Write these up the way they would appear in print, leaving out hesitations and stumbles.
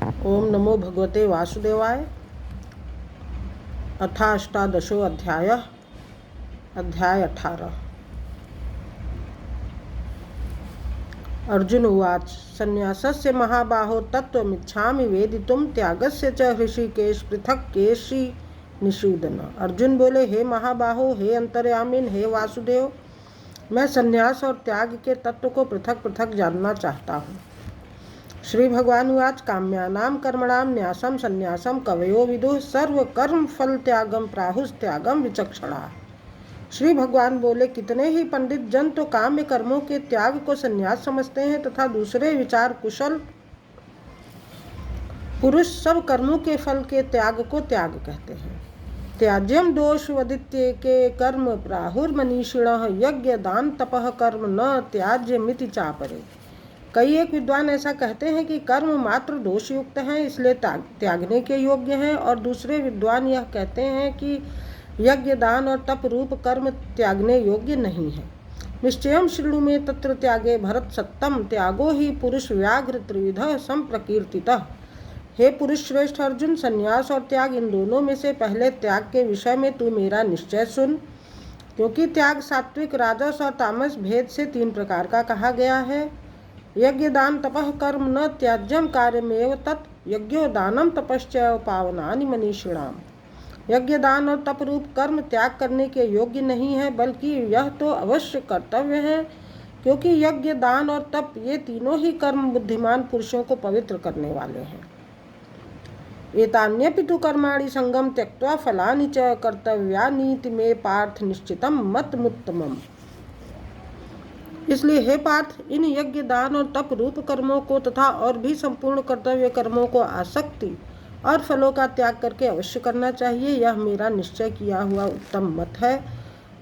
ओम नमो भगवते वासुदेवाय। अथाष्टादशो अध्याय 18। अर्जुन उवाच संन्यासस्य महाबाहो तत्त्वमिच्छामि वेदितुं त्यागस्य च हृषिकेश पृथक् केशि निषूदन। अर्जुन बोले, हे महाबाहो, हे अंतर्यामिन, हे वासुदेव, मैं संन्यास और त्याग के तत्व को पृथक पृथक जानना चाहता हूँ। श्री भगवान उवाच काम्यानां कर्मणां न्यासं संन्यासं कवयो विदुः सर्व कर्म फल त्यागम प्राहुस्त्यागम विचक्षणा। श्री भगवान बोले, कितने ही पंडित जन तो काम्य कर्मों के त्याग को संन्यास समझते हैं तथा दूसरे विचार कुशल पुरुष सब कर्मों के फल के त्याग को त्याग कहते हैं। त्याज्यम दोष वदित्ये के कर्म प्राहुर्मनीषिणः यज्ञ दान तपः कर्म न त्याज्यमिति चापरे। कई एक विद्वान ऐसा कहते हैं कि कर्म मात्र दोषयुक्त हैं, इसलिए त्यागने के योग्य हैं, और दूसरे विद्वान यह कहते हैं कि यज्ञ दान और तप रूप कर्म त्यागने योग्य नहीं है। निश्चयं शृणु मे तत्र त्यागे भरत सत्तम त्यागो ही पुरुष व्याघ्र त्रिविधः संप्रकीर्तितः। हे पुरुष श्रेष्ठ अर्जुन, संन्यास और त्याग इन दोनों में से पहले त्याग के विषय में तू मेरा निश्चय सुन, क्योंकि त्याग सात्विक, राजस और तामस भेद से 3 प्रकार का कहा गया है। यज्ञ दान तपः कर्म न त्याज्यम कार्यमेव तत् यज्ञो दानम तपश्च पावनानि मनीषिणाम। यज्ञ दान और तप रूप कर्म त्याग करने के योग्य नहीं है, बल्कि यह तो अवश्य कर्तव्य है, क्योंकि यज्ञ दान और तप ये तीनों ही कर्म बुद्धिमान पुरुषों को पवित्र करने वाले हैं। एतान्यपि तु कर्माणि संगम त्यक्त्वा फलानि च कर्तव्यानीति मे पार्थ निश्चितम मतमुत्तमम्। इसलिए हे पार्थ, इन यज्ञ दान और तप रूप कर्मों को तथा और भी संपूर्ण कर्तव्य कर्मों को आसक्ति और फलों का त्याग करके अवश्य करना चाहिए। यह मेरा निश्चय किया हुआ उत्तम मत है।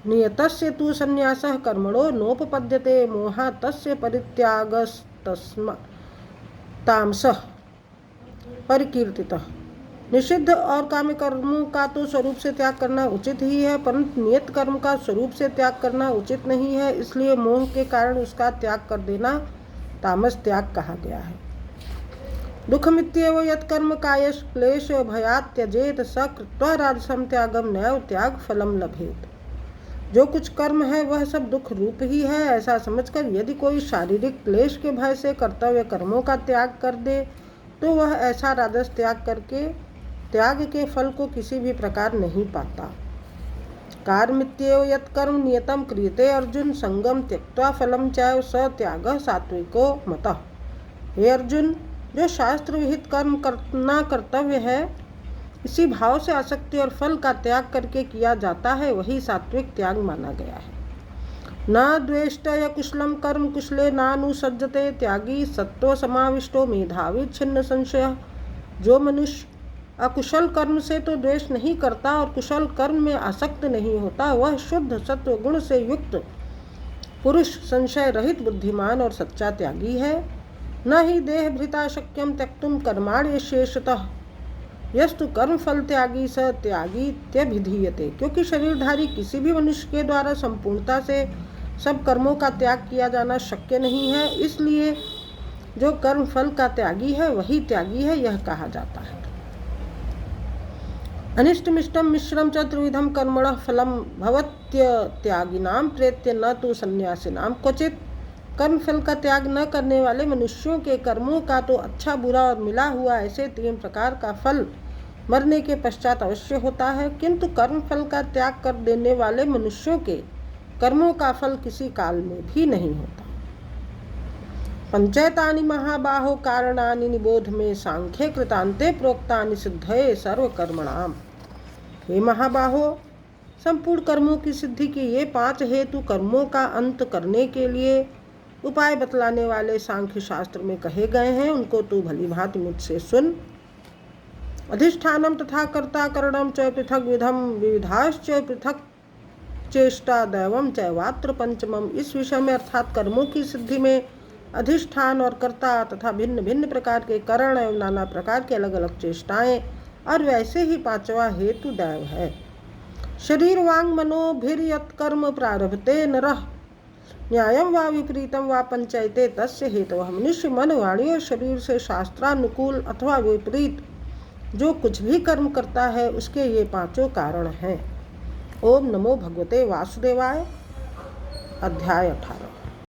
नियतस्य तु संन्यासः कर्मणो नोपपद्यते मोहातस्य परित्यागस्तस्मा तामसः परिकीर्तितः। निषिद्ध और काम्य कर्मों का तो स्वरूप से त्याग करना उचित ही है, परंतु नियत कर्म का स्वरूप से त्याग करना उचित नहीं है, इसलिए मोह के कारण उसका त्याग कर देना तामस त्याग कहा गया है। दुःखमित्येव यत्कर्म कायश क्लेश भयात् त्यजेत स कृत्वा राजसं त्यागम नैव त्याग फलम लभेत। जो कुछ कर्म है वह सब दुख रूप ही है, ऐसा समझकर यदि कोई शारीरिक क्लेश के भय से कर्तव्य कर्मों का त्याग कर दे तो वह ऐसा राजस त्याग करके त्याग के फल को किसी भी प्रकार नहीं पाता। कार्मित्येव यत्कर्म नियतम क्रियते अर्जुन संगम त्यक्त्वा फलम चैव स त्यागः सात्विको मतः। हे अर्जुन, जो शास्त्र विहित कर्म करना कर्तव्य है, इसी भाव से आसक्ति और फल का त्याग करके किया जाता है, वही सात्विक त्याग माना गया है। न द्वेष्टय कुशलम कर्म कुशले नानुसज्जते त्यागी सत्व समाविष्टो मेधावी छिन्न संशय। जो मनुष्य अकुशल कर्म से तो द्वेष नहीं करता और कुशल कर्म में आसक्त नहीं होता, वह शुद्ध सत्व गुण से युक्त पुरुष संशय रहित बुद्धिमान और सच्चा त्यागी है। न ही देह भृता शक्यम त्यक्तुम कर्माण्य शेषतः यस्तु कर्म फल त्यागी स त्यागी त्यभिधीयते। क्योंकि शरीरधारी किसी भी मनुष्य के द्वारा संपूर्णता से सब कर्मों का त्याग किया जाना शक्य नहीं है, इसलिए जो कर्म फल का त्यागी है वही त्यागी है, यह कहा जाता है। अनिष्टमिष्टम मिश्रम च त्रिविधम कर्मणः फलम भवत्य त्यागिनाम प्रेत्य न तो संन्यासिनाम क्वचित। कर्म फल का त्याग न करने वाले मनुष्यों के कर्मों का तो अच्छा बुरा और मिला हुआ ऐसे 3 प्रकार का फल मरने के पश्चात अवश्य होता है, किंतु कर्म फल का त्याग कर देने वाले मनुष्यों के कर्मों का फल किसी काल में भी नहीं होता। पंचैतानि महाबाहो कारणानि निबोध में सांख्ये कृतान्ते प्रोक्तानि सिद्धये सर्वकर्मणाम। हे महाबाहो, संपूर्ण कर्मों की सिद्धि के ये 5 हेतु कर्मों का अंत करने के लिए उपाय बतलाने वाले सांख्य शास्त्र में कहे गए हैं, उनको तू भली भांति मुझसे सुन। अधिष्ठानम तथा कर्ता करणम च पृथक विधम विविधाश्च पृथक चेष्टा दैवम चैवात्र पंचमम। इस विषय में अर्थात कर्मों की सिद्धि में अधिष्ठान और कर्ता तथा भिन्न भिन्न प्रकार के करण एवं नाना प्रकार के अलग अलग चेष्टाएं, और वैसे ही 5वां हेतु दैव है। शरीर वांग मनोभिर्यत् कर्म प्रारभते नरः न्यायम वा विपरीतम वा पंचायते तस्य हेतवः। मनुष्य मन, वाणी और शरीर से शास्त्रानुकूल अथवा विपरीत जो कुछ भी कर्म करता है उसके ये पांचों कारण हैं। ओम नमो भगवते वासुदेवाय। अध्याय 18।